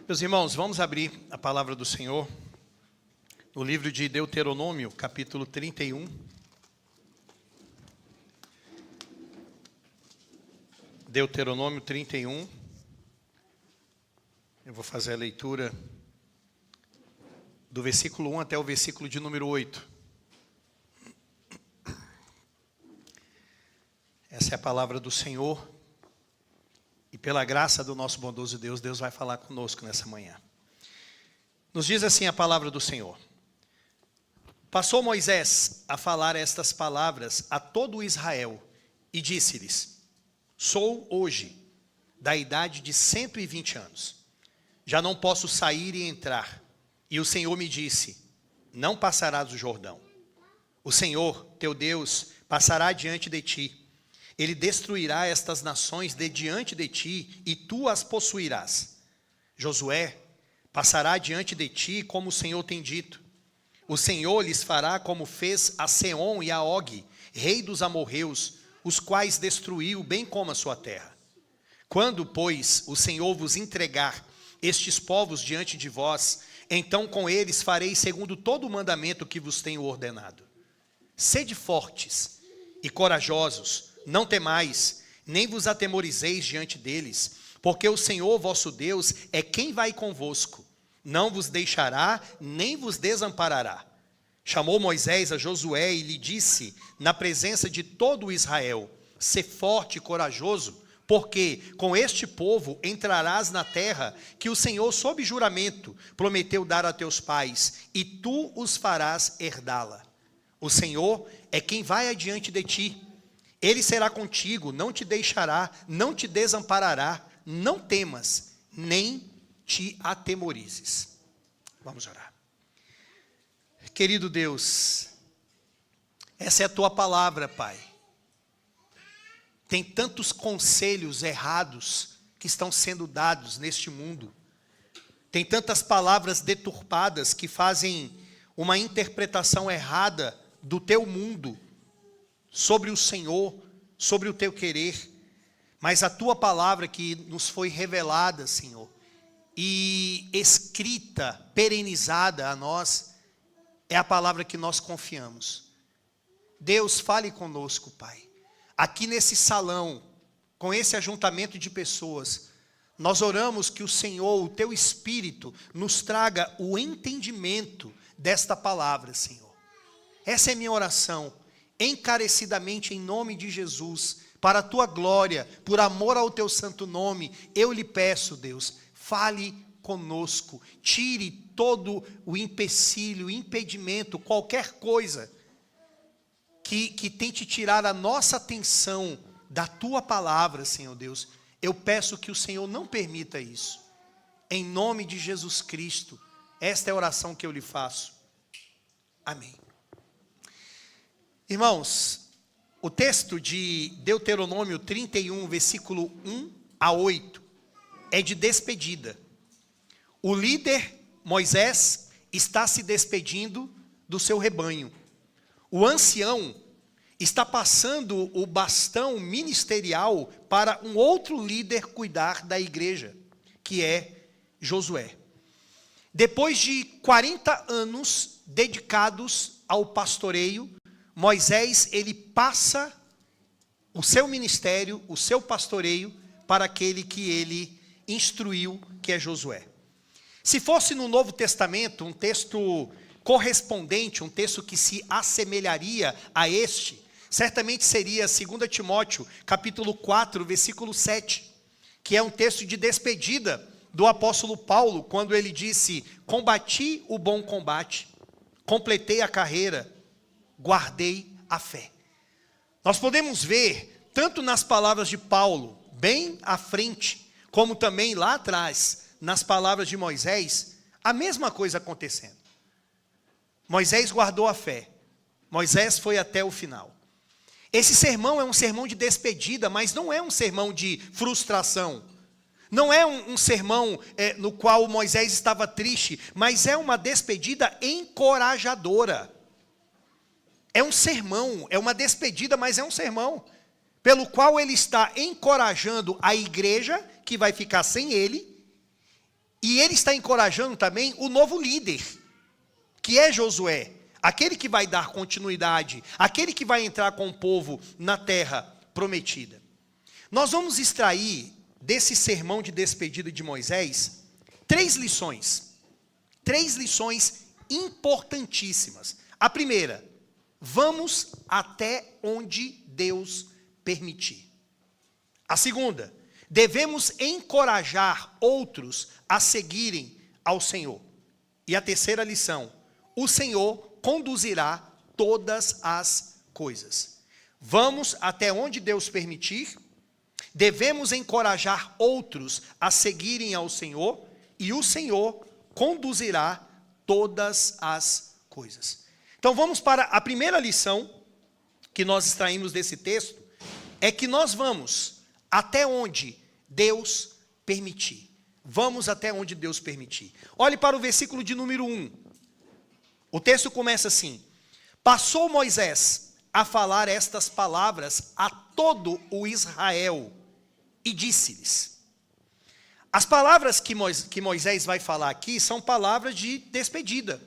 Meus irmãos, vamos abrir a palavra do Senhor no livro de Deuteronômio, capítulo 31. Deuteronômio 31. Eu vou fazer a leitura do versículo 1 até o versículo de número 8. Essa é a palavra do Senhor. E pela graça do nosso bondoso Deus, Deus vai falar conosco nessa manhã. Nos diz assim a palavra do Senhor. Passou Moisés a falar estas palavras a todo Israel e disse-lhes: Sou hoje da idade de 120 anos. Já não posso sair e entrar. E o Senhor me disse: Não passarás o Jordão. O Senhor, teu Deus, passará diante de ti. Ele destruirá estas nações de diante de ti, e tu as possuirás. Josué passará diante de ti, como o Senhor tem dito. O Senhor lhes fará como fez a Seom e a Og, rei dos amorreus, os quais destruiu, bem como a sua terra. Quando, pois, o Senhor vos entregar estes povos diante de vós, então com eles farei segundo todo o mandamento que vos tenho ordenado. Sede fortes e corajosos, não temais, nem vos atemorizeis diante deles, porque o Senhor vosso Deus é quem vai convosco, não vos deixará, nem vos desamparará. Chamou Moisés a Josué e lhe disse, na presença de todo Israel: Sê forte e corajoso, porque com este povo entrarás na terra que o Senhor, sob juramento, prometeu dar a teus pais, e tu os farás herdá-la. O Senhor é quem vai adiante de ti. Ele será contigo, não te deixará, não te desamparará. Não temas, nem te atemorizes. Vamos orar. Querido Deus, essa é a tua palavra, Pai. Tem tantos conselhos errados que estão sendo dados neste mundo. Tem tantas palavras deturpadas que fazem uma interpretação errada do teu mundo, sobre o Senhor, sobre o teu querer. Mas a tua palavra que nos foi revelada, Senhor, e escrita, perenizada a nós, é a palavra que nós confiamos. Deus, fale conosco, Pai. Aqui nesse salão, com esse ajuntamento de pessoas, nós oramos que o Senhor, o teu Espírito, nos traga o entendimento desta palavra, Senhor. Essa é minha oração, encarecidamente em nome de Jesus, para a tua glória, por amor ao teu santo nome, eu lhe peço, Deus, fale conosco, tire todo o empecilho, impedimento, qualquer coisa que tente tirar a nossa atenção da tua palavra, Senhor Deus. Eu peço que o Senhor não permita isso, em nome de Jesus Cristo. Esta é a oração que eu lhe faço. Amém. Irmãos, o texto de Deuteronômio 31, versículo 1 a 8, é de despedida. O líder, Moisés, está se despedindo do seu rebanho. O ancião está passando o bastão ministerial para um outro líder cuidar da igreja, que é Josué. Depois de 40 anos dedicados ao pastoreio, Moisés, ele passa o seu ministério, o seu pastoreio, para aquele que ele instruiu, que é Josué. Se fosse no Novo Testamento, um texto correspondente, um texto que se assemelharia a este, certamente seria 2 Timóteo, capítulo 4, versículo 7, que é um texto de despedida do apóstolo Paulo, quando ele disse: Combati o bom combate, completei a carreira, guardei a fé. Nós podemos ver, tanto nas palavras de Paulo, bem à frente, como também lá atrás, nas palavras de Moisés, a mesma coisa acontecendo. Moisés guardou a fé. Moisés foi até o final. Esse sermão é um sermão de despedida, mas não é um sermão de frustração. Não é um sermão no qual Moisés estava triste, mas é uma despedida encorajadora. É um sermão, é uma despedida, mas é um sermão, pelo qual ele está encorajando a igreja, que vai ficar sem ele, E ele está encorajando também o novo líder, que é Josué, aquele que vai dar continuidade, aquele que vai entrar com o povo na terra prometida. Nós vamos extrair desse sermão de despedida de Moisés 3 lições importantíssimas. A primeira: vamos até onde Deus permitir. A segunda: devemos encorajar outros a seguirem ao Senhor. E a terceira lição: o Senhor conduzirá todas as coisas. Vamos até onde Deus permitir, devemos encorajar outros a seguirem ao Senhor, e o Senhor conduzirá todas as coisas. Então vamos para a primeira lição que nós extraímos desse texto, é que nós vamos até onde Deus permitir. Vamos até onde Deus permitir. Olhe para o versículo de número 1. O texto começa assim: passou Moisés a falar estas palavras a todo o Israel, e disse-lhes. As palavras que Moisés vai falar aqui são palavras de despedida.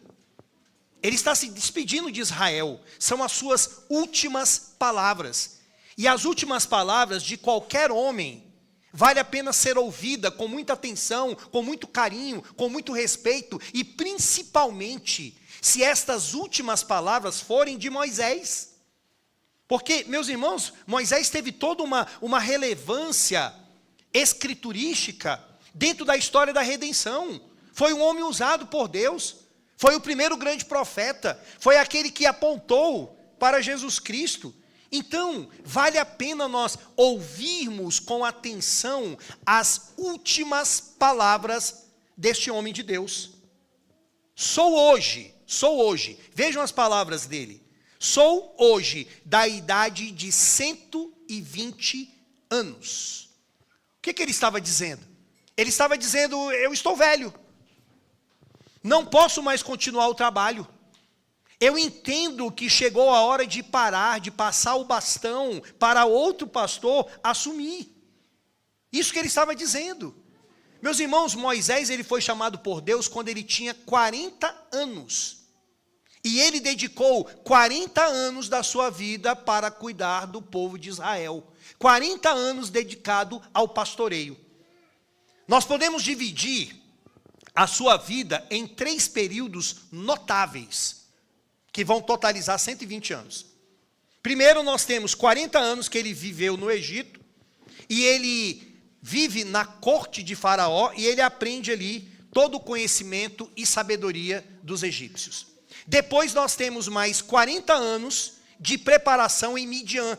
Ele está se despedindo de Israel, são as suas últimas palavras. E as últimas palavras de qualquer homem vale a pena ser ouvida com muita atenção, com muito carinho, com muito respeito, e principalmente se estas últimas palavras forem de Moisés. Porque, meus irmãos, Moisés teve toda uma relevância escriturística dentro da história da redenção. Foi um homem usado por Deus, foi o primeiro grande profeta, foi aquele que apontou para Jesus Cristo. Então, vale a pena nós ouvirmos com atenção as últimas palavras deste homem de Deus. Sou hoje, vejam as palavras dele. Sou hoje da idade de 120 anos. O que ele estava dizendo? Ele estava dizendo: eu estou velho, não posso mais continuar o trabalho. Eu entendo que chegou a hora de parar, de passar o bastão para outro pastor assumir. Isso que ele estava dizendo. Meus irmãos, Moisés, ele foi chamado por Deus quando ele tinha 40 anos. E ele dedicou 40 anos da sua vida para cuidar do povo de Israel. 40 anos dedicado ao pastoreio. Nós podemos dividir a sua vida em 3 períodos notáveis, que vão totalizar 120 anos. Primeiro, nós temos 40 anos que ele viveu no Egito, e ele vive na corte de Faraó, e ele aprende ali todo o conhecimento e sabedoria dos egípcios. Depois nós temos mais 40 anos de preparação em Midian,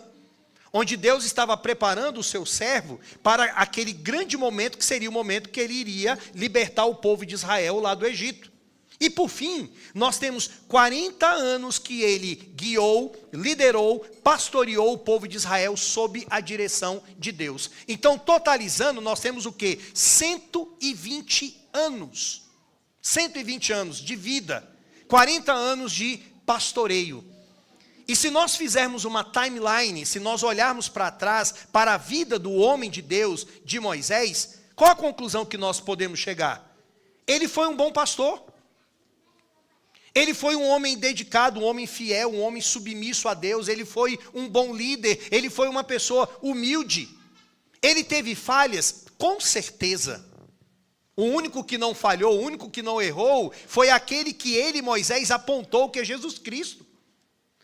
onde Deus estava preparando o seu servo para aquele grande momento, que seria o momento que ele iria libertar o povo de Israel lá do Egito. E por fim, nós temos 40 anos que ele guiou, liderou, pastoreou o povo de Israel sob a direção de Deus. Então, totalizando, nós temos o quê? 120 anos. 120 anos de vida. 40 anos de pastoreio. E se nós fizermos uma timeline, se nós olharmos para trás, para a vida do homem de Deus, de Moisés, qual a conclusão que nós podemos chegar? Ele foi um bom pastor. Ele foi um homem dedicado, um homem fiel, um homem submisso a Deus. Ele foi um bom líder, ele foi uma pessoa humilde. Ele teve falhas, com certeza. O único que não falhou, o único que não errou, foi aquele que ele, Moisés, apontou, que é Jesus Cristo.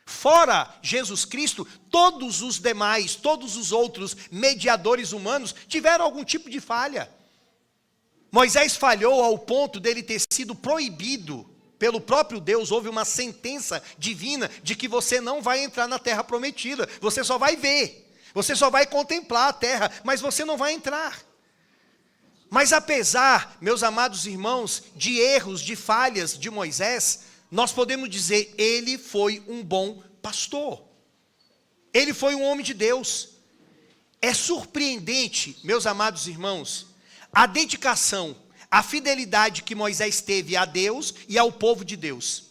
Fora Jesus Cristo, todos os demais, todos os outros mediadores humanos tiveram algum tipo de falha. Moisés falhou ao ponto dele ter sido proibido pelo próprio Deus. Houve uma sentença divina de que você não vai entrar na terra prometida, você só vai ver, você só vai contemplar a terra, mas você não vai entrar. Mas apesar, meus amados irmãos, de erros, de falhas de Moisés, nós podemos dizer, ele foi um bom pastor. Ele foi um homem de Deus. É surpreendente, meus amados irmãos, a dedicação, a fidelidade que Moisés teve a Deus e ao povo de Deus.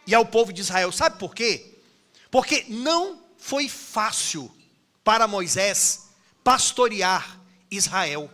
E ao povo de Israel. Sabe por quê? Porque não foi fácil para Moisés pastorear Israel.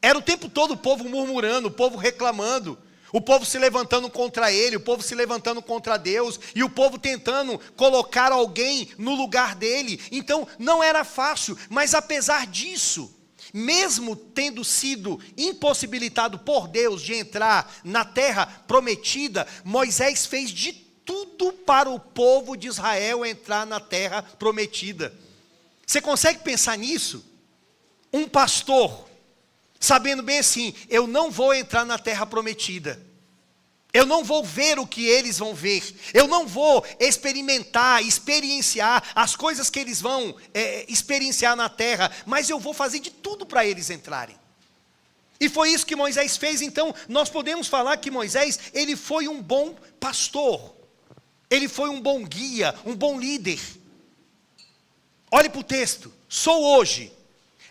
Era o tempo todo o povo murmurando, o povo reclamando, o povo se levantando contra ele, o povo se levantando contra Deus, e o povo tentando colocar alguém no lugar dele. Então não era fácil, mas apesar disso, mesmo tendo sido impossibilitado por Deus de entrar na terra prometida, Moisés fez de tudo para o povo de Israel entrar na terra prometida. Você consegue pensar nisso? Um pastor, sabendo bem assim, eu não vou entrar na terra prometida, eu não vou ver o que eles vão ver, eu não vou experienciar as coisas que eles vão experienciar na terra, mas eu vou fazer de tudo para eles entrarem. E foi isso que Moisés fez. Então nós podemos falar que Moisés, ele foi um bom pastor, ele foi um bom guia, um bom líder. Olhe para o texto, sou hoje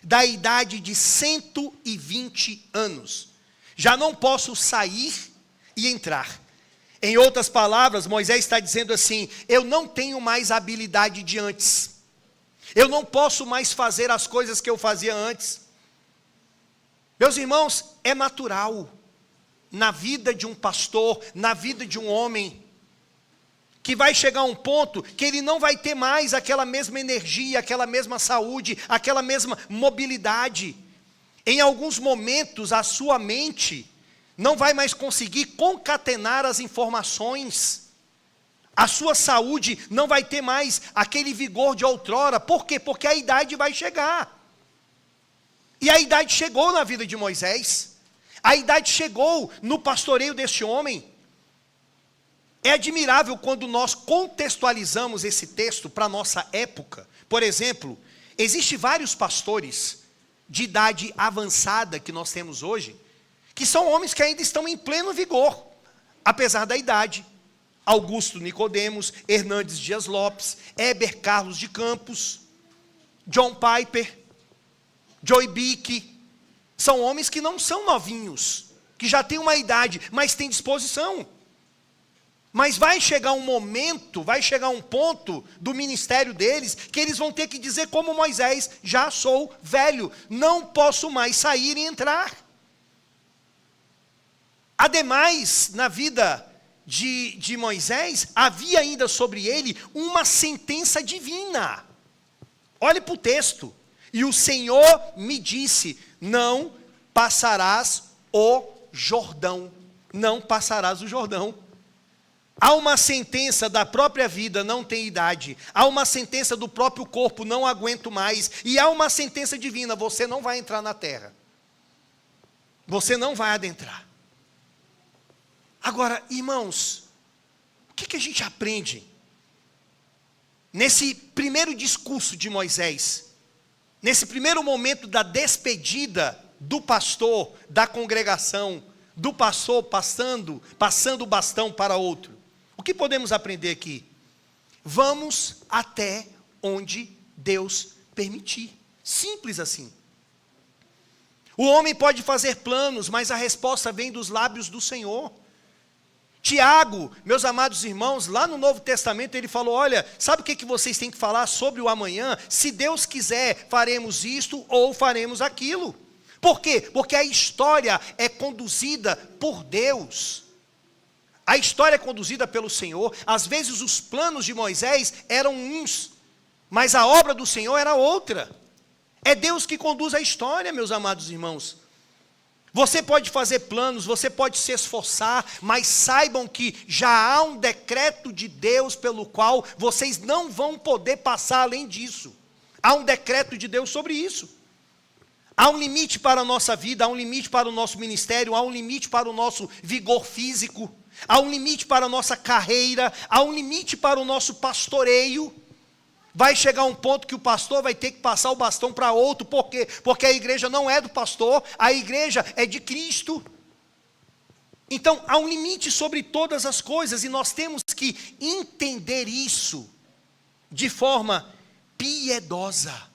da idade de 120 anos, já não posso sair e entrar. Em outras palavras, Moisés está dizendo assim, eu não tenho mais a habilidade de antes, eu não posso mais fazer as coisas que eu fazia antes. Meus irmãos, é natural, na vida de um pastor, na vida de um homem, que vai chegar um ponto que ele não vai ter mais aquela mesma energia, aquela mesma saúde, aquela mesma mobilidade. Em alguns momentos a sua mente não vai mais conseguir concatenar as informações. A sua saúde não vai ter mais aquele vigor de outrora. Por quê? Porque a idade vai chegar. E a idade chegou na vida de Moisés. A idade chegou no pastoreio deste homem. É admirável quando nós contextualizamos esse texto para a nossa época. Por exemplo, existem vários pastores de idade avançada que nós temos hoje, que são homens que ainda estão em pleno vigor, apesar da idade. Augusto Nicodemos, Hernandes Dias Lopes, Heber Carlos de Campos, John Piper, Joy Bick, são homens que não são novinhos, que já têm uma idade, mas têm disposição. Mas vai chegar um momento, vai chegar um ponto do ministério deles, que eles vão ter que dizer como Moisés, já sou velho, não posso mais sair e entrar. Ademais, na vida de Moisés, havia ainda sobre ele uma sentença divina. Olhe para o texto. E o Senhor me disse, não passarás o Jordão. Não passarás o Jordão. Há uma sentença da própria vida, não tem idade. Há uma sentença do próprio corpo, não aguento mais. E há uma sentença divina, você não vai entrar na terra. Você não vai adentrar. Agora, irmãos, o que a gente aprende nesse primeiro discurso de Moisés? Nesse primeiro momento da despedida do pastor, da congregação, do pastor passando o bastão para outro. O que podemos aprender aqui? Vamos até onde Deus permitir. Simples assim. O homem pode fazer planos, mas a resposta vem dos lábios do Senhor. Tiago, meus amados irmãos, lá no Novo Testamento ele falou, olha, sabe o que vocês têm que falar sobre o amanhã? Se Deus quiser, faremos isto ou faremos aquilo. Por quê? Porque a história é conduzida por Deus. A história é conduzida pelo Senhor. Às vezes os planos de Moisés eram uns, mas a obra do Senhor era outra. É Deus que conduz a história, meus amados irmãos. Você pode fazer planos, você pode se esforçar, mas saibam que já há um decreto de Deus pelo qual vocês não vão poder passar além disso. Há um decreto de Deus sobre isso. Há um limite para a nossa vida, há um limite para o nosso ministério, há um limite para o nosso vigor físico, há um limite para a nossa carreira, há um limite para o nosso pastoreio. Vai chegar um ponto que o pastor vai ter que passar o bastão para outro. Por quê? Porque a igreja não é do pastor, a igreja é de Cristo. Então, há um limite sobre todas as coisas, e nós temos que entender isso de forma piedosa.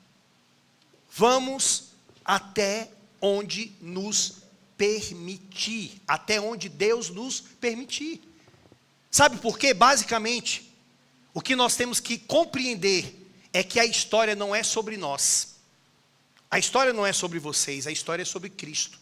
Vamos até onde nos permitir, até onde Deus nos permitir. Sabe por quê? Basicamente, o que nós temos que compreender é que a história não é sobre nós. A história não é sobre vocês, a história é sobre Cristo.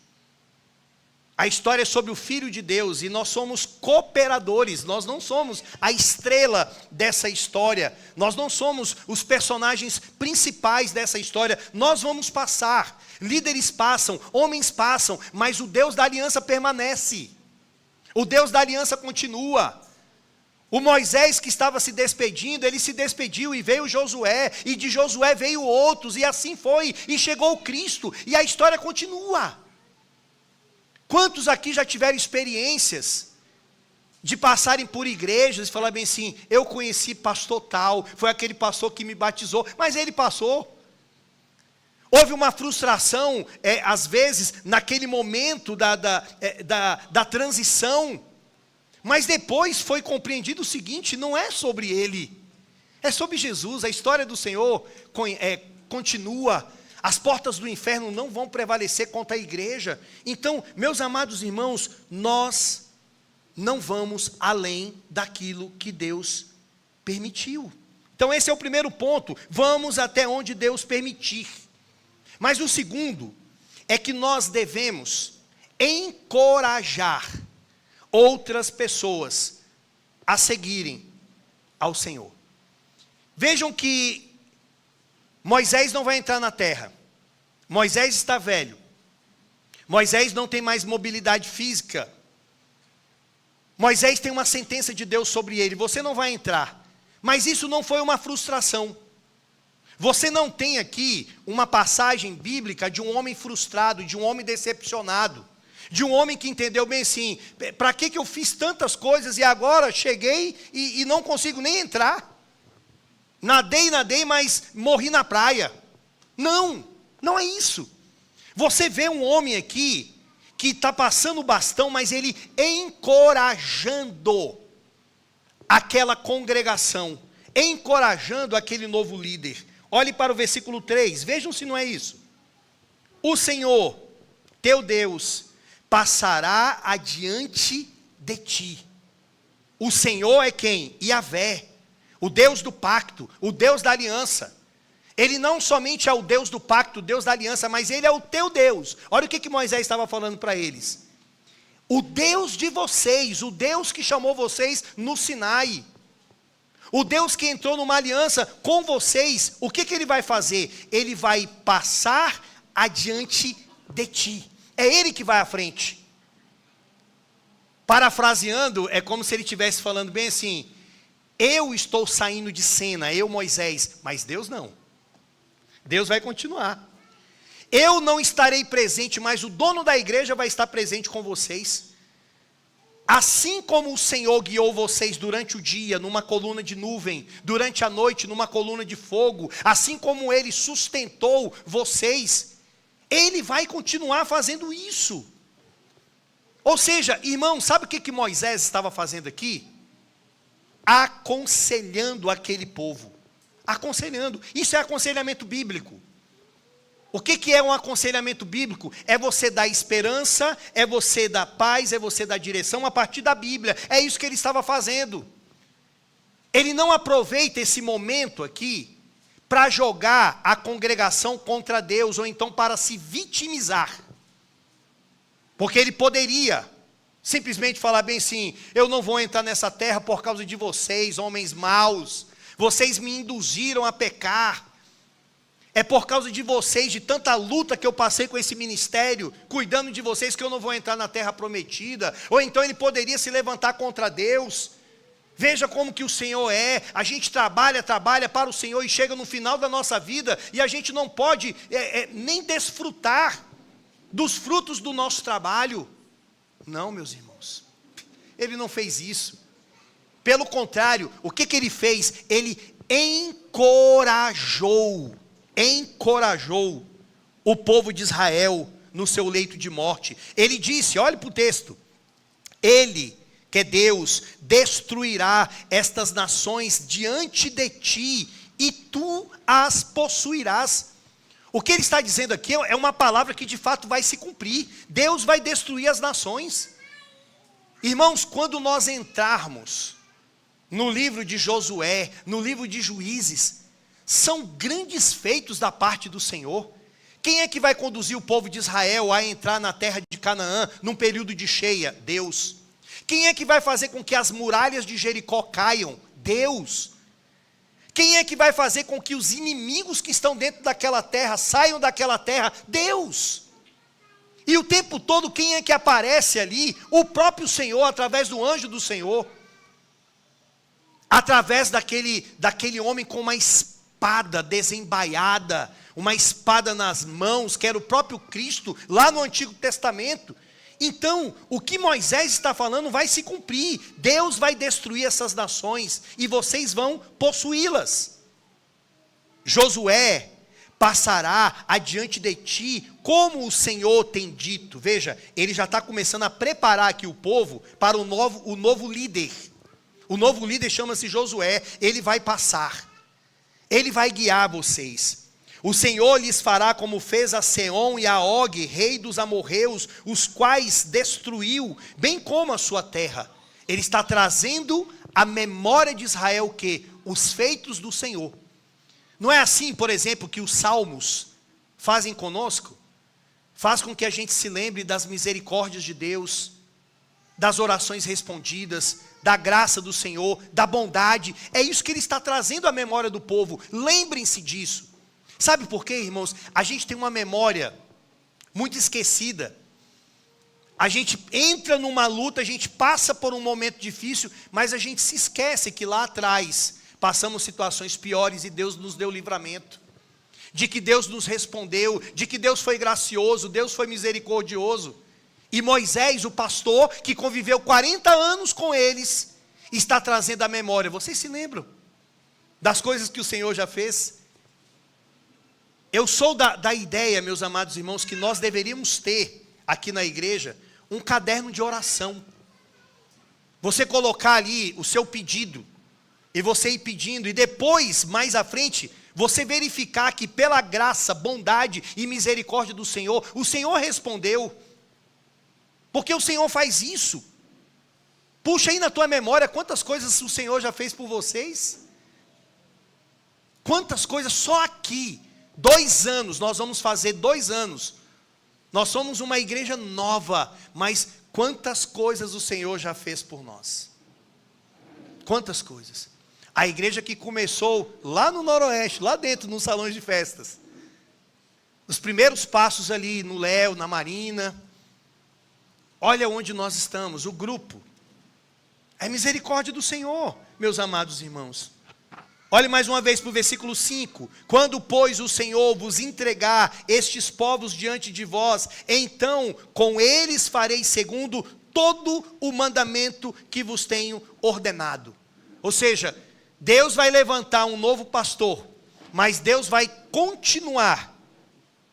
A história é sobre o Filho de Deus e nós somos cooperadores, nós não somos a estrela dessa história, nós não somos os personagens principais dessa história, nós vamos passar, líderes passam, homens passam, mas o Deus da aliança permanece, o Deus da aliança continua. O Moisés que estava se despedindo, ele se despediu e veio Josué, e de Josué veio outros, e assim foi, e chegou o Cristo, e a história continua. Quantos aqui já tiveram experiências de passarem por igrejas e falar bem assim, eu conheci pastor tal, foi aquele pastor que me batizou, mas ele passou. Houve uma frustração, às vezes, naquele momento da transição, mas depois foi compreendido o seguinte, não é sobre ele, é sobre Jesus, a história do Senhor continua. As portas do inferno não vão prevalecer contra a igreja. Então, meus amados irmãos, nós não vamos além daquilo que Deus permitiu. Então esse é o primeiro ponto, vamos até onde Deus permitir. Mas o segundo é que nós devemos encorajar outras pessoas a seguirem ao Senhor. Vejam que Moisés não vai entrar na terra. Moisés está velho. Moisés não tem mais mobilidade física. Moisés tem uma sentença de Deus sobre ele. Você não vai entrar. Mas isso não foi uma frustração. Você não tem aqui uma passagem bíblica de um homem frustrado, de um homem decepcionado, de um homem que entendeu bem assim, para que eu fiz tantas coisas e agora cheguei e não consigo nem entrar? Nadei, mas morri na praia. Não é isso. Você vê um homem aqui, que está passando o bastão, mas ele encorajando aquela congregação, encorajando aquele novo líder. Olhe para o versículo 3, vejam se não é isso. O Senhor, teu Deus, passará adiante de ti. O Senhor é quem? Yahvé. O Deus do pacto, o Deus da aliança. Ele não somente é o Deus do pacto, o Deus da aliança, mas ele é o teu Deus. Olha o que Moisés estava falando para eles. O Deus de vocês, o Deus que chamou vocês no Sinai. O Deus que entrou numa aliança com vocês, o que ele vai fazer? Ele vai passar adiante de ti. É ele que vai à frente. Parafraseando, é como se ele estivesse falando bem assim, eu estou saindo de cena, eu Moisés, mas Deus não. Deus vai continuar. Eu não estarei presente, mas o dono da igreja vai estar presente com vocês. Assim como o Senhor guiou vocês durante o dia, numa coluna de nuvem, durante a noite, numa coluna de fogo, assim como Ele sustentou vocês, Ele vai continuar fazendo isso. Ou seja, irmão, sabe o que Moisés estava fazendo aqui? Aconselhando aquele povo. Aconselhando. Isso é aconselhamento bíblico. O que é um aconselhamento bíblico? É você dar esperança, é você dar paz, é você dar direção a partir da Bíblia. É isso que ele estava fazendo. Ele não aproveita esse momento aqui para jogar a congregação contra Deus, ou então para se vitimizar. Porque ele poderia simplesmente falar bem assim, eu não vou entrar nessa terra por causa de vocês, homens maus. Vocês me induziram a pecar. É por causa de vocês, de tanta luta que eu passei com esse ministério, cuidando de vocês, que eu não vou entrar na terra prometida. Ou então ele poderia se levantar contra Deus. Veja como que o Senhor é. A gente trabalha para o Senhor e chega no final da nossa vida e a gente não pode nem desfrutar dos frutos do nosso trabalho. Não, meus irmãos. Ele não fez isso. Pelo contrário, o que ele fez? Ele encorajou o povo de Israel no seu leito de morte. Ele disse, olhe para o texto, Ele, que é Deus, destruirá estas nações diante de ti, e tu as possuirás. O que ele está dizendo aqui é uma palavra que de fato vai se cumprir. Deus vai destruir as nações. Irmãos, quando nós entrarmos no livro de Josué, no livro de Juízes, são grandes feitos da parte do Senhor, Quem é que vai conduzir o povo de Israel a entrar na terra de Canaã num período de cheia? Deus. Quem é que vai fazer com que as muralhas de Jericó caiam? Deus. Quem é que vai fazer com que os inimigos que estão dentro daquela terra saiam daquela terra? Deus. E o tempo todo quem é que aparece ali? O próprio Senhor, através do anjo do Senhor. Através daquele homem com uma espada desembaiada, uma espada nas mãos, que era o próprio Cristo, lá no Antigo Testamento. Então, o que Moisés está falando vai se cumprir. Deus vai destruir essas nações e vocês vão possuí-las. Josué passará adiante de ti, como o Senhor tem dito. Veja, ele já está começando a preparar aqui o povo para o novo líder. O novo líder chama-se Josué. Ele vai passar, ele vai guiar vocês. O Senhor lhes fará como fez a Seom e a Og, rei dos amorreus, os quais destruiu, bem como a sua terra. Ele está trazendo à memória de Israel o quê? Os feitos do Senhor. Não é assim, por exemplo, que os salmos fazem conosco? Faz com que a gente se lembre das misericórdias de Deus, das orações respondidas, da graça do Senhor, da bondade. É isso que ele está trazendo à memória do povo. Lembrem-se disso. Sabe por quê, irmãos? A gente tem uma memória muito esquecida. A gente entra numa luta, a gente passa por um momento difícil, mas a gente se esquece que lá atrás passamos situações piores e Deus nos deu livramento. De que Deus nos respondeu, de que Deus foi gracioso, Deus foi misericordioso. E Moisés, o pastor, que conviveu 40 anos com eles, está trazendo à memória. Vocês se lembram das coisas que o Senhor já fez? Eu sou da ideia, meus amados irmãos, que nós deveríamos ter aqui na igreja um caderno de oração. Você colocar ali o seu pedido, e você ir pedindo, e depois, mais à frente, você verificar que pela graça, bondade e misericórdia do Senhor, o Senhor respondeu. Porque o Senhor faz isso. Puxa aí na tua memória quantas coisas o Senhor já fez por vocês. Quantas coisas só aqui. 2 anos, nós vamos fazer 2 anos. Nós somos uma igreja nova, mas quantas coisas o Senhor já fez por nós. Quantas coisas. A igreja que começou lá no Noroeste, lá dentro, nos salões de festas. Os primeiros passos ali no Léo, na Marina. Olha onde nós estamos, o grupo. É misericórdia do Senhor, meus amados irmãos. Olhe mais uma vez para o versículo 5. Quando, pois, o Senhor vos entregar estes povos diante de vós, então com eles fareis segundo todo o mandamento que vos tenho ordenado. Ou seja, Deus vai levantar um novo pastor, mas Deus vai continuar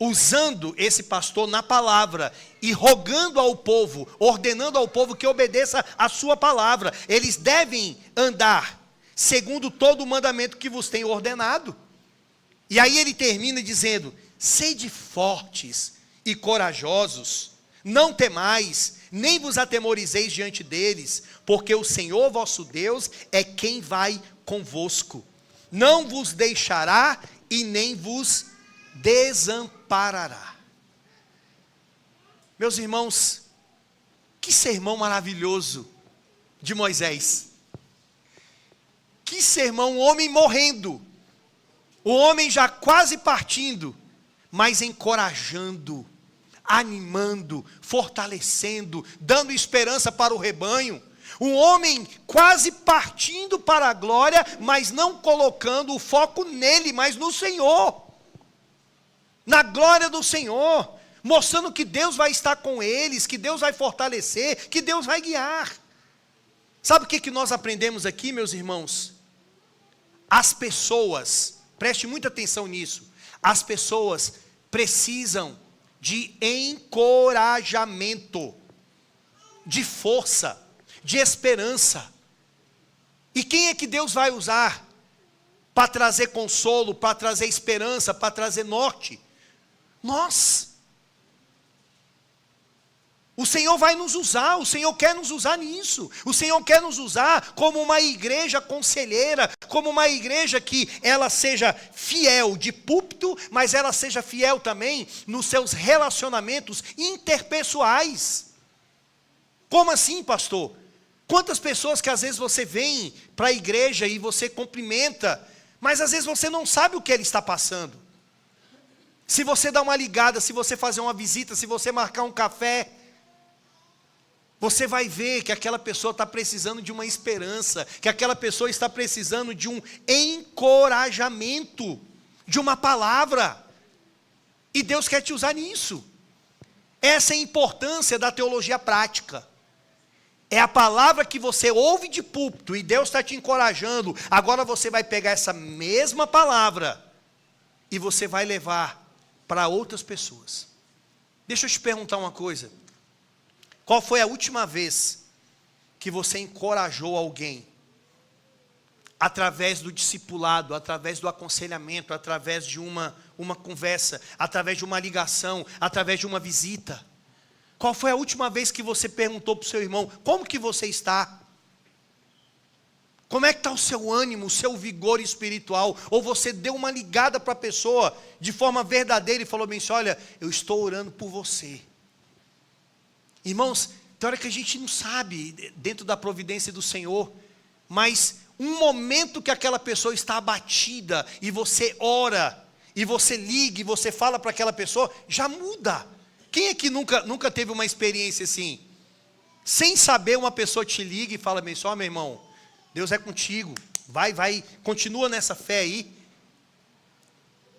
usando esse pastor na palavra e rogando ao povo, ordenando ao povo que obedeça a sua palavra. Eles devem andar segundo todo o mandamento que vos tenho ordenado. E aí ele termina dizendo: sede fortes e corajosos, não temais, nem vos atemorizeis diante deles, porque o Senhor vosso Deus é quem vai convosco, não vos deixará e nem vos desamparará. Meus irmãos, que sermão maravilhoso de Moisés. Que sermão, o homem morrendo, o homem já quase partindo, mas encorajando, animando, fortalecendo, dando esperança para o rebanho. Um homem quase partindo para a glória, mas não colocando o foco nele, mas no Senhor. Na glória do Senhor, mostrando que Deus vai estar com eles, que Deus vai fortalecer, que Deus vai guiar. Sabe o que nós aprendemos aqui, meus irmãos? As pessoas, preste muita atenção nisso, as pessoas precisam de encorajamento, de força, de esperança. E quem é que Deus vai usar para trazer consolo, para trazer esperança, para trazer norte? Nós. O O Senhor vai nos usar, o Senhor quer nos usar nisso. O Senhor quer nos usar como uma igreja conselheira, como uma igreja que ela seja fiel de púlpito, mas ela seja fiel também nos seus relacionamentos interpessoais. Como assim, pastor? Quantas pessoas que às vezes você vem para a igreja e você cumprimenta, mas às vezes você não sabe o que ele está passando. Se você dar uma ligada, se você fazer uma visita, se você marcar um café, você vai ver que aquela pessoa está precisando de uma esperança, que aquela pessoa está precisando de um encorajamento, de uma palavra. E Deus quer te usar nisso. Essa é a importância da teologia prática. É a palavra que você ouve de púlpito e Deus está te encorajando. Agora você vai pegar essa mesma palavra e você vai levar para outras pessoas. Deixa eu te perguntar uma coisa. Qual foi a última vez que você encorajou alguém? Através do discipulado, através do aconselhamento, através de uma conversa, através de uma ligação, através de uma visita. Qual foi a última vez que você perguntou para o seu irmão, como que você está? Como é que está o seu ânimo, o seu vigor espiritual? Ou você deu uma ligada para a pessoa de forma verdadeira e falou bem assim, olha, eu estou orando por você. Irmãos, tem hora que a gente não sabe, dentro da providência do Senhor, mas um momento que aquela pessoa está abatida, e você ora, e você liga, e você fala para aquela pessoa, já muda. Quem é que nunca teve uma experiência assim? Sem saber, uma pessoa te liga e fala bem assim, ó meu irmão, Deus é contigo, vai, continua nessa fé aí,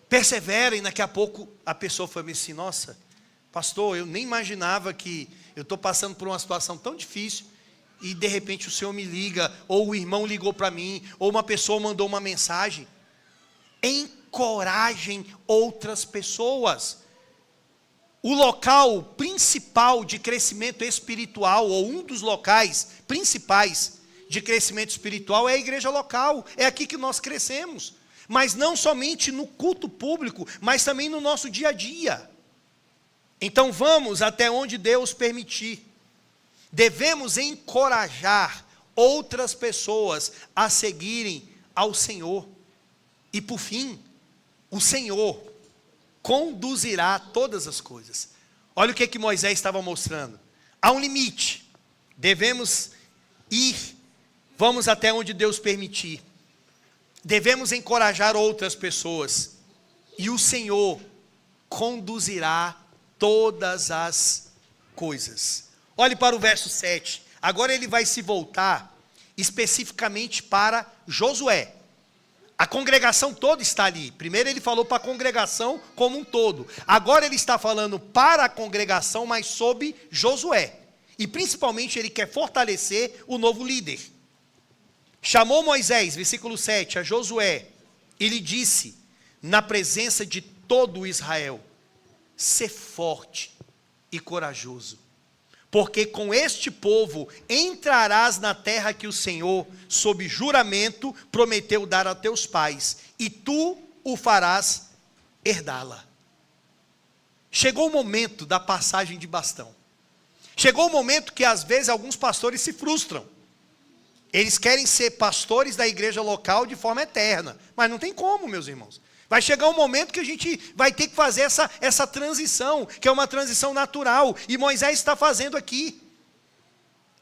persevera, e daqui a pouco a pessoa foi assim, nossa, pastor, eu nem imaginava que eu estou passando por uma situação tão difícil, e de repente o Senhor me liga, ou o irmão ligou para mim, ou uma pessoa mandou uma mensagem. Encorajem outras pessoas. O local principal de crescimento espiritual, ou um dos locais principais de crescimento espiritual é a igreja local, é aqui que nós crescemos, mas não somente no culto público, mas também no nosso dia a dia. Então vamos até onde Deus permitir. Devemos encorajar outras pessoas a seguirem ao Senhor. E por fim, o Senhor conduzirá todas as coisas. Olha o que Moisés estava mostrando. Há um limite. Devemos ir. Vamos até onde Deus permitir. Devemos encorajar outras pessoas. E o Senhor conduzirá todas as coisas. Olhe para o verso 7. Agora ele vai se voltar especificamente para Josué. A congregação toda está ali. Primeiro ele falou para a congregação como um todo. Agora ele está falando para a congregação, mas sob Josué. E principalmente ele quer fortalecer o novo líder. Chamou Moisés, versículo 7, a Josué, e lhe disse, na presença de todo Israel, sê forte e corajoso, porque com este povo entrarás na terra que o Senhor, sob juramento, prometeu dar a teus pais, e tu o farás herdá-la. Chegou o momento da passagem de bastão. Chegou o momento que às vezes alguns pastores se frustram. Eles querem ser pastores da igreja local de forma eterna, mas não tem como, meus irmãos. Vai chegar um momento que a gente vai ter que fazer essa transição, que é uma transição natural, e Moisés está fazendo aqui.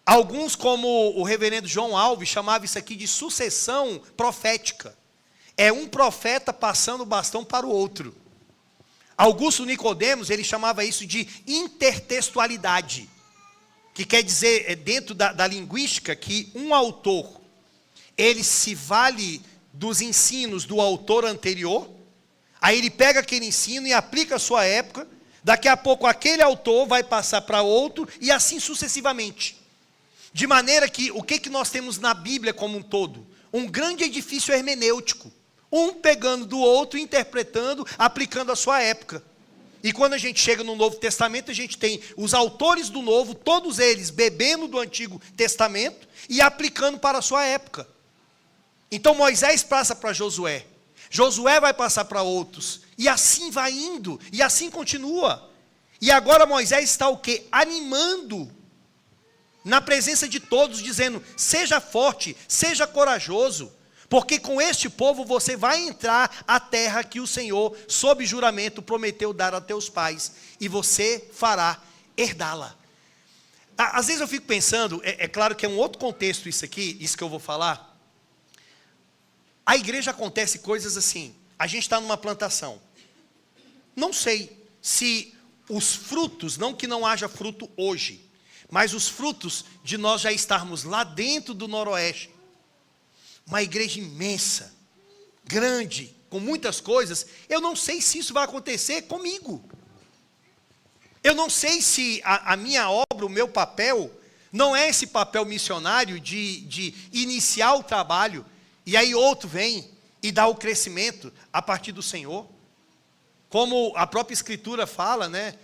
Alguns, como o reverendo João Alves, chamavam isso aqui de sucessão profética. É um profeta passando o bastão para o outro. Augusto Nicodemos, ele chamava isso de intertextualidade, que quer dizer, dentro da linguística, que um autor, ele se vale dos ensinos do autor anterior, aí ele pega aquele ensino e aplica a sua época, daqui a pouco aquele autor vai passar para outro, e assim sucessivamente. De maneira que, o que nós temos na Bíblia como um todo? Um grande edifício hermenêutico, um pegando do outro, interpretando, aplicando a sua época. E quando a gente chega no Novo Testamento, a gente tem os autores do Novo, todos eles bebendo do Antigo Testamento e aplicando para a sua época. Então Moisés passa para Josué, Josué vai passar para outros, e assim vai indo, e assim continua. E agora Moisés está o quê? Animando, na presença de todos, dizendo, seja forte, seja corajoso, porque com este povo você vai entrar à terra que o Senhor, sob juramento, prometeu dar a teus pais, e você fará herdá-la. Às vezes eu fico pensando, é claro que é um outro contexto isso aqui, isso que eu vou falar. A igreja acontece coisas assim, a gente está numa plantação. Não sei se os frutos, não que não haja fruto hoje, mas os frutos de nós já estarmos lá dentro do Noroeste, uma igreja imensa, grande, com muitas coisas, eu não sei se isso vai acontecer comigo. Eu não sei se a minha obra, o meu papel, não é esse papel missionário de iniciar o trabalho, e aí outro vem e dá o crescimento a partir do Senhor. Como a própria Escritura fala, né?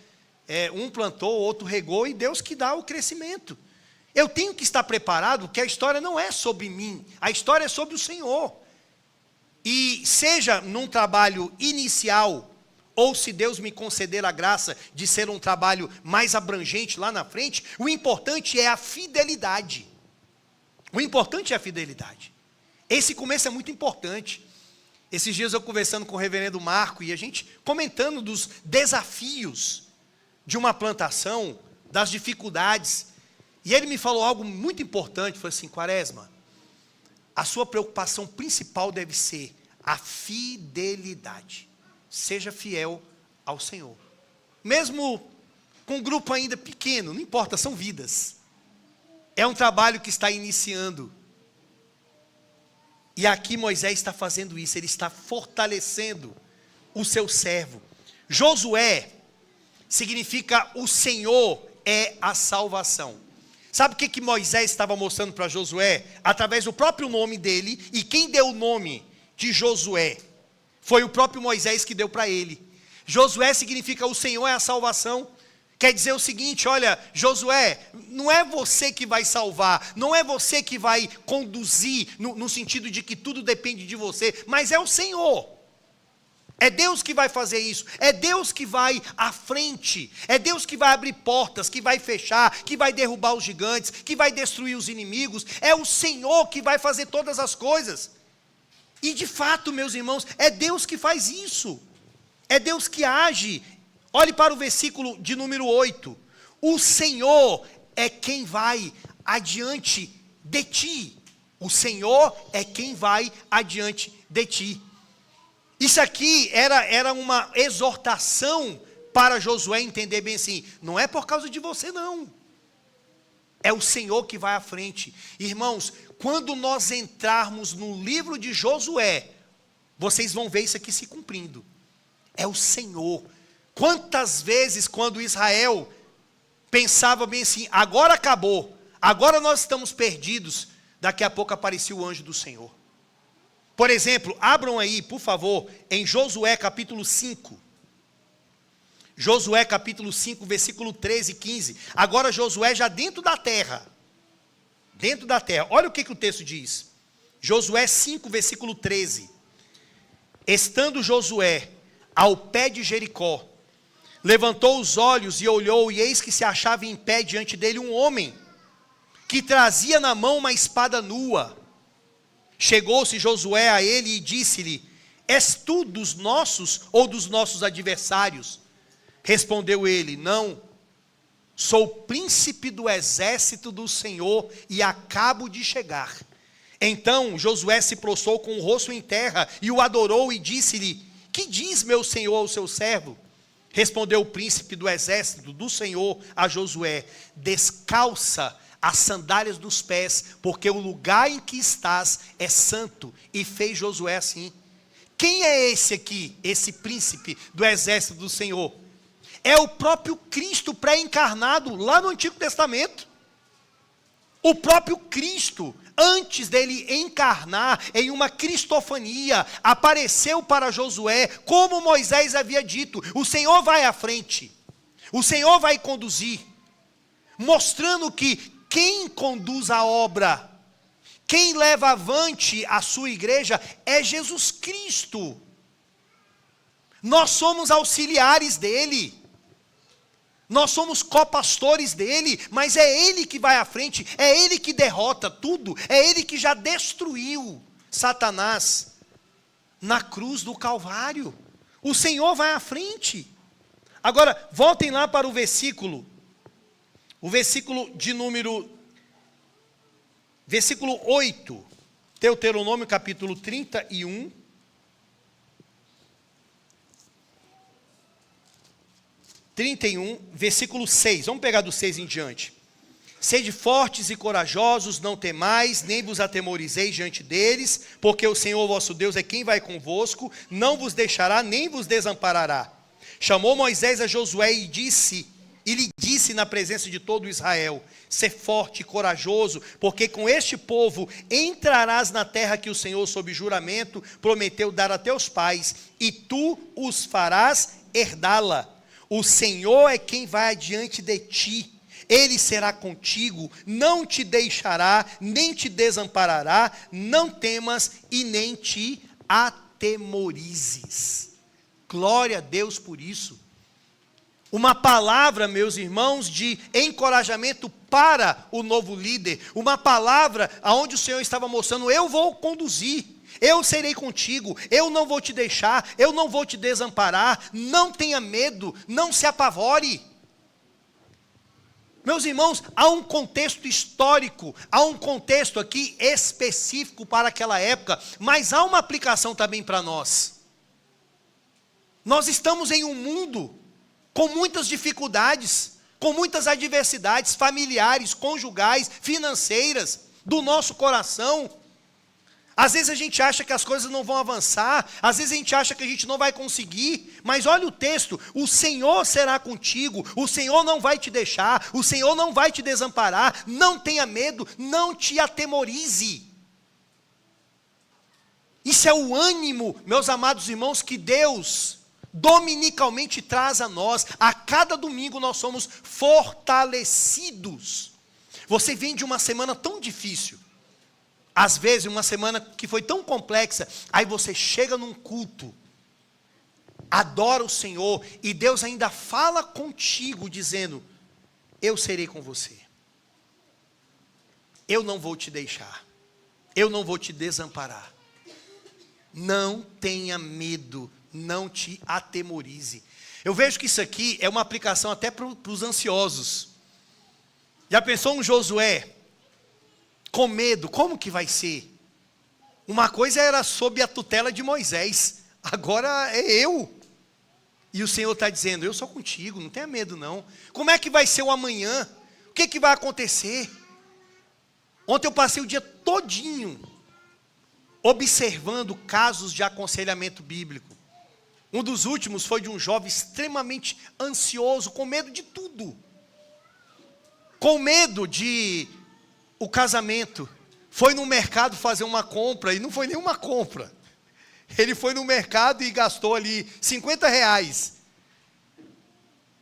Um plantou, outro regou, e Deus que dá o crescimento. Eu tenho que estar preparado, porque a história não é sobre mim, a história é sobre o Senhor. E seja num trabalho inicial, ou se Deus me conceder a graça de ser um trabalho mais abrangente lá na frente, o importante é a fidelidade. O importante é a fidelidade. Esse começo é muito importante. Esses dias eu conversando com o reverendo Marco, e a gente comentando dos desafios de uma plantação, das dificuldades, e ele me falou algo muito importante, falou assim, Quaresma, a sua preocupação principal deve ser a fidelidade. Seja fiel ao Senhor. Mesmo com um grupo ainda pequeno, não importa, são vidas. É um trabalho que está iniciando. E aqui Moisés está fazendo isso, ele está fortalecendo o seu servo. Josué significa o Senhor é a salvação. Sabe o que Moisés estava mostrando para Josué? Através do próprio nome dele, e quem deu o nome de Josué? Foi o próprio Moisés que deu para ele. Josué significa o Senhor é a salvação. Quer dizer o seguinte, olha, Josué, não é você que vai salvar, não é você que vai conduzir, no sentido de que tudo depende de você, mas é o Senhor. É Deus que vai fazer isso, é Deus que vai à frente, é Deus que vai abrir portas, que vai fechar, que vai derrubar os gigantes, que vai destruir os inimigos, é o Senhor que vai fazer todas as coisas. E de fato, meus irmãos, é Deus que faz isso, é Deus que age. Olhe para o versículo de número 8, o Senhor é quem vai adiante de ti, o Senhor é quem vai adiante de ti. Isso aqui era uma exortação para Josué entender bem assim, não é por causa de você não, é o Senhor que vai à frente. Irmãos, quando nós entrarmos no livro de Josué, vocês vão ver isso aqui se cumprindo, é o Senhor. Quantas vezes quando Israel pensava bem assim, agora acabou, agora nós estamos perdidos, daqui a pouco aparecia o anjo do Senhor. Por exemplo, abram aí, por favor, em Josué capítulo 5. Josué capítulo 5, versículo 13 e 15. Agora Josué já dentro da terra. Dentro da terra. Olha o que o texto diz. Josué 5, versículo 13. Estando Josué ao pé de Jericó, levantou os olhos e olhou, e eis que se achava em pé diante dele um homem, que trazia na mão uma espada nua. Chegou-se Josué a ele e disse-lhe, és tu dos nossos ou dos nossos adversários? Respondeu ele, não, sou príncipe do exército do Senhor e acabo de chegar. Então Josué se prostrou com o rosto em terra e o adorou e disse-lhe, que diz meu senhor ao seu servo? Respondeu o príncipe do exército do Senhor a Josué, descalça as sandálias dos pés, porque o lugar em que estás é santo. E fez Josué assim. Quem é esse aqui, esse príncipe do exército do Senhor? É o próprio Cristo pré-encarnado lá no Antigo Testamento. O próprio Cristo, antes dele encarnar em uma cristofania, apareceu para Josué, como Moisés havia dito, o Senhor vai à frente, o Senhor vai conduzir, mostrando que quem conduz a obra, quem leva avante a sua igreja é Jesus Cristo. Nós somos auxiliares dele. Nós somos copastores dele, mas é ele que vai à frente, é ele que derrota tudo, é ele que já destruiu Satanás na cruz do Calvário. O Senhor vai à frente. Agora, voltem lá para o versículo de número, versículo 8, Deuteronômio capítulo 31. 31, versículo 6, vamos pegar do 6 em diante. Sede fortes e corajosos, não temais, nem vos atemorizeis diante deles, porque o Senhor vosso Deus é quem vai convosco, não vos deixará, nem vos desamparará. Chamou Moisés a Josué e lhe disse na presença de todo Israel: sê forte e corajoso, porque com este povo entrarás na terra que o Senhor, sob juramento, prometeu dar a teus pais, e tu os farás herdá-la. O Senhor é quem vai adiante de ti, Ele será contigo, não te deixará, nem te desamparará, não temas e nem te atemorizes. Glória a Deus por isso. Uma palavra, meus irmãos, de encorajamento para o novo líder, uma palavra onde o Senhor estava mostrando: eu vou conduzir, eu serei contigo, eu não vou te deixar, eu não vou te desamparar, não tenha medo, não se apavore. Meus irmãos, há um contexto histórico, há um contexto aqui específico para aquela época, mas há uma aplicação também para nós. Nós estamos em um mundo com muitas dificuldades, com muitas adversidades familiares, conjugais, financeiras, do nosso coração. Às vezes a gente acha que as coisas não vão avançar, às vezes a gente acha que a gente não vai conseguir, mas olha o texto: o Senhor será contigo, o Senhor não vai te deixar, o Senhor não vai te desamparar, não tenha medo, não te atemorize. Isso é o ânimo, meus amados irmãos, que Deus dominicalmente traz a nós. A cada domingo nós somos fortalecidos. Você vem de uma semana tão difícil, às vezes uma semana que foi tão complexa, aí você chega num culto, adora o Senhor, e Deus ainda fala contigo dizendo: eu serei com você, eu não vou te deixar, eu não vou te desamparar, não tenha medo, não te atemorize. Eu vejo que isso aqui é uma aplicação até para os ansiosos. Já pensou um Josué com medo? Como que vai ser? Uma coisa era sob a tutela de Moisés, agora é eu. E o Senhor está dizendo: eu sou contigo, não tenha medo não. Como é que vai ser o amanhã? O que vai acontecer? Ontem eu passei o dia todinho observando casos de aconselhamento bíblico. Um dos últimos foi de um jovem extremamente ansioso, com medo de tudo. Com medo de o casamento. Foi no mercado fazer uma compra, e não foi nenhuma compra. Ele foi no mercado e gastou ali R$50.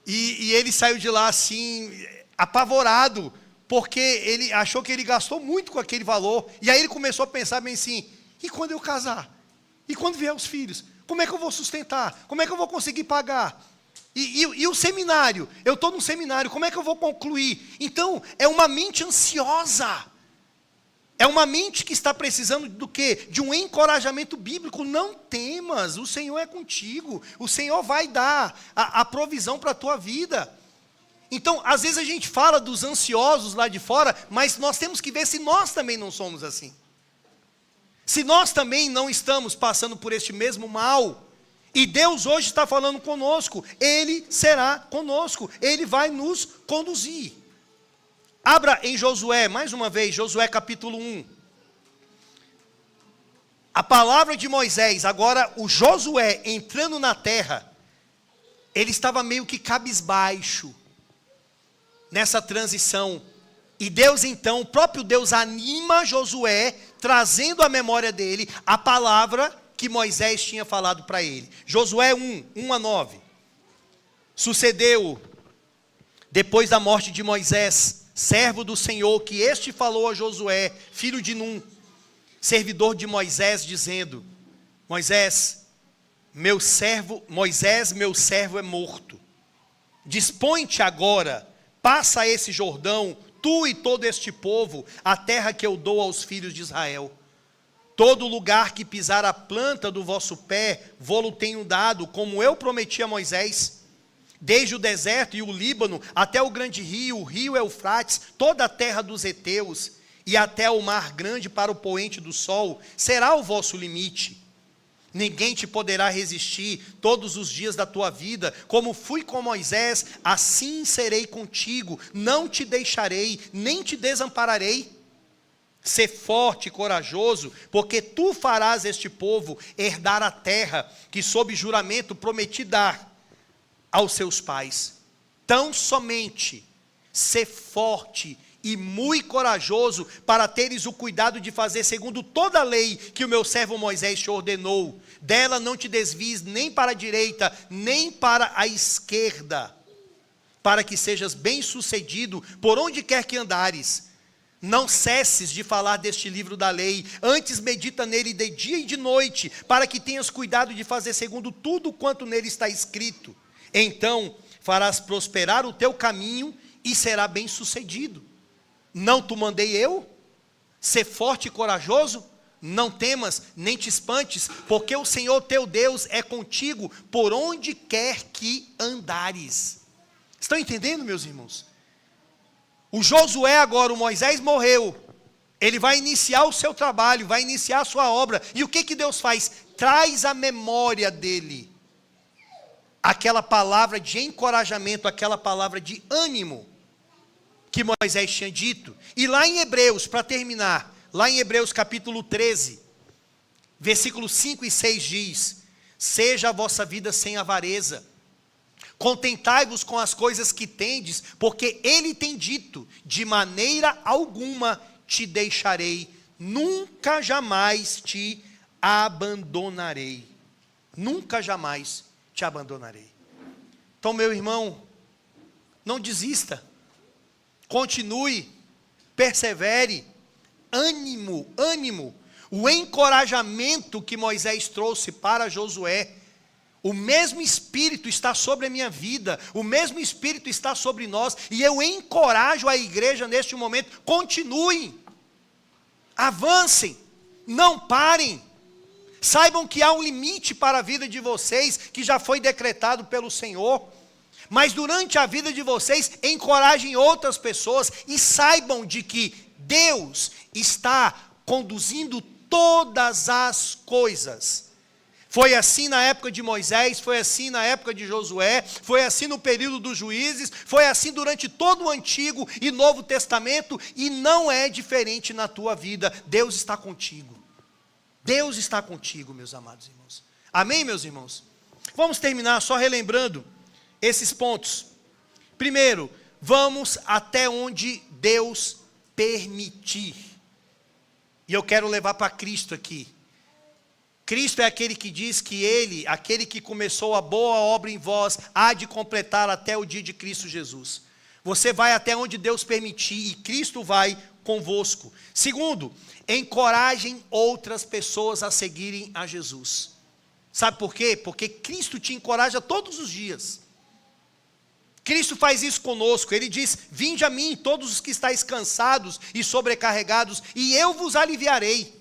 E ele saiu de lá assim, apavorado, porque ele achou que ele gastou muito com aquele valor. E aí ele começou a pensar bem assim: e quando eu casar? E quando vier os filhos? Como é que eu vou sustentar? Como é que eu vou conseguir pagar? E o seminário? Eu estou no seminário, como é que eu vou concluir? Então, é uma mente ansiosa. É uma mente que está precisando do quê? De um encorajamento bíblico. Não temas, o Senhor é contigo. O Senhor vai dar a provisão para a tua vida. Então, às vezes a gente fala dos ansiosos lá de fora, mas nós temos que ver se nós também não somos assim. Se nós também não estamos passando por este mesmo mal, e Deus hoje está falando conosco, Ele será conosco, Ele vai nos conduzir. Abra em Josué, mais uma vez, Josué capítulo 1. A palavra de Moisés, agora o Josué entrando na terra, ele estava meio que cabisbaixo, nessa transição. E Deus então, o próprio Deus anima Josué, trazendo à memória dele a palavra que Moisés tinha falado para ele. Josué 1:1-9. Sucedeu, depois da morte de Moisés, servo do Senhor, que este falou a Josué, filho de Num, servidor de Moisés, dizendo: Moisés, meu servo é morto. Dispõe-te agora, passa esse Jordão, tu e todo este povo, a terra que eu dou aos filhos de Israel. Todo lugar que pisar a planta do vosso pé, vô-lo tenho dado, como eu prometi a Moisés. Desde o deserto e o Líbano, até o grande rio, o rio Eufrates, toda a terra dos heteus, e até o mar grande para o poente do sol, será o vosso limite. Ninguém te poderá resistir todos os dias da tua vida. Como fui com Moisés, assim serei contigo. Não te deixarei, nem te desampararei. Sê forte e corajoso, porque tu farás este povo herdar a terra que sob juramento prometi dar aos seus pais. Tão somente sê forte e muito corajoso, para teres o cuidado de fazer segundo toda a lei que o meu servo Moisés te ordenou. Dela não te desvies nem para a direita, nem para a esquerda, para que sejas bem-sucedido por onde quer que andares. Não cesses de falar deste livro da lei, antes medita nele de dia e de noite, para que tenhas cuidado de fazer segundo tudo quanto nele está escrito. Então farás prosperar o teu caminho e será bem-sucedido. Não te mandei eu? Ser forte e corajoso? Não temas, nem te espantes, porque o Senhor teu Deus é contigo por onde quer que andares. Estão entendendo, meus irmãos? O Josué agora, o Moisés morreu. Ele vai iniciar o seu trabalho, vai iniciar a sua obra. E o que Deus faz? Traz à memória dele aquela palavra de encorajamento, aquela palavra de ânimo que Moisés tinha dito. E lá em Hebreus, para terminar, lá em Hebreus capítulo 13, versículos 5 e 6 diz: seja a vossa vida sem avareza, contentai-vos com as coisas que tendes, porque ele tem dito, de maneira alguma te deixarei, nunca jamais te abandonarei. Nunca jamais te abandonarei. Então, meu irmão, não desista. Continue, persevere, ânimo, ânimo. O encorajamento que Moisés trouxe para Josué, o mesmo Espírito está sobre a minha vida, o mesmo Espírito está sobre nós, e eu encorajo a igreja neste momento: continuem, avancem, não parem. Saibam que há um limite para a vida de vocês, que já foi decretado pelo Senhor. Mas durante a vida de vocês, encorajem outras pessoas e saibam de que Deus está conduzindo todas as coisas. Foi assim na época de Moisés, foi assim na época de Josué, foi assim no período dos juízes, foi assim durante todo o Antigo e Novo Testamento, e não é diferente na tua vida. Deus está contigo. Deus está contigo, meus amados irmãos. Amém, meus irmãos? Vamos terminar só relembrando esses pontos. Primeiro, vamos até onde Deus permitir. E eu quero levar para Cristo aqui. Cristo é aquele que diz que Ele, aquele que começou a boa obra em vós, há de completar até o dia de Cristo Jesus. Você vai até onde Deus permitir, e Cristo vai convosco. Segundo, encorajem outras pessoas a seguirem a Jesus. Sabe por quê? Porque Cristo te encoraja todos os dias. Cristo faz isso conosco. Ele diz: vinde a mim todos os que estáis cansados e sobrecarregados, e eu vos aliviarei.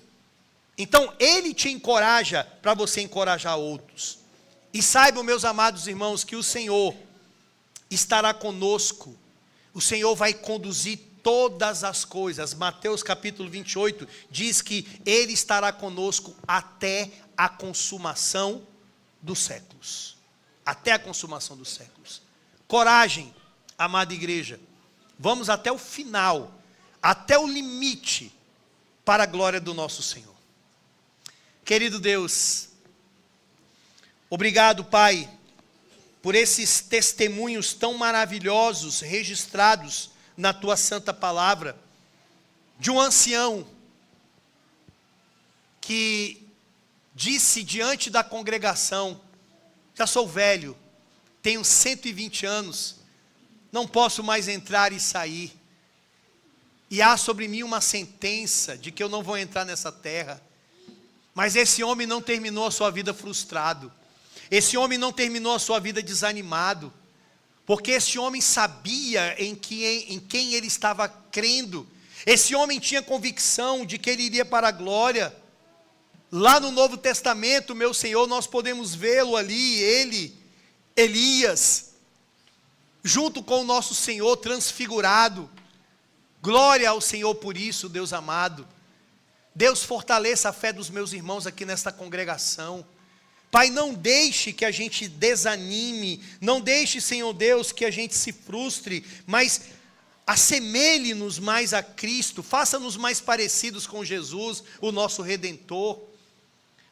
Então Ele te encoraja para você encorajar outros. E saibam, meus amados irmãos, que o Senhor estará conosco. O Senhor vai conduzir todas as coisas. Mateus capítulo 28 diz que Ele estará conosco até a consumação dos séculos. Até a consumação dos séculos. Coragem, amada igreja. Vamos até o final, até o limite, para a glória do nosso Senhor. Querido Deus, obrigado, Pai, por esses testemunhos tão maravilhosos registrados na Tua Santa Palavra, de um ancião que disse diante da congregação: já sou velho, tenho 120 anos, não posso mais entrar e sair, e há sobre mim uma sentença de que eu não vou entrar nessa terra. Mas esse homem não terminou a sua vida frustrado, esse homem não terminou a sua vida desanimado, porque esse homem sabia em quem ele estava crendo. Esse homem tinha convicção de que ele iria para a glória. Lá no Novo Testamento, meu Senhor, nós podemos vê-lo ali, Elias, junto com o nosso Senhor transfigurado. Glória ao Senhor por isso, Deus amado. Deus, fortaleça a fé dos meus irmãos aqui nesta congregação. Pai, não deixe que a gente desanime, não deixe, Senhor Deus, que a gente se frustre, mas assemelhe-nos mais a Cristo, faça-nos mais parecidos com Jesus, o nosso Redentor.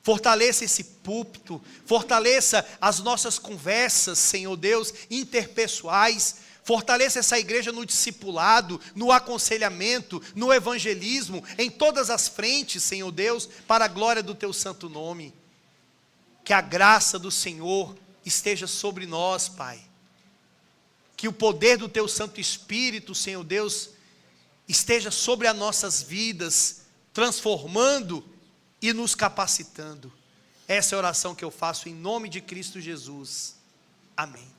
Fortaleça esse púlpito, fortaleça as nossas conversas, Senhor Deus, interpessoais. Fortaleça essa igreja no discipulado, no aconselhamento, no evangelismo, em todas as frentes, Senhor Deus, para a glória do Teu santo nome. Que a graça do Senhor esteja sobre nós, Pai. Que o poder do Teu Santo Espírito, Senhor Deus, esteja sobre as nossas vidas, transformando e nos capacitando. Essa é a oração que eu faço em nome de Cristo Jesus. Amém.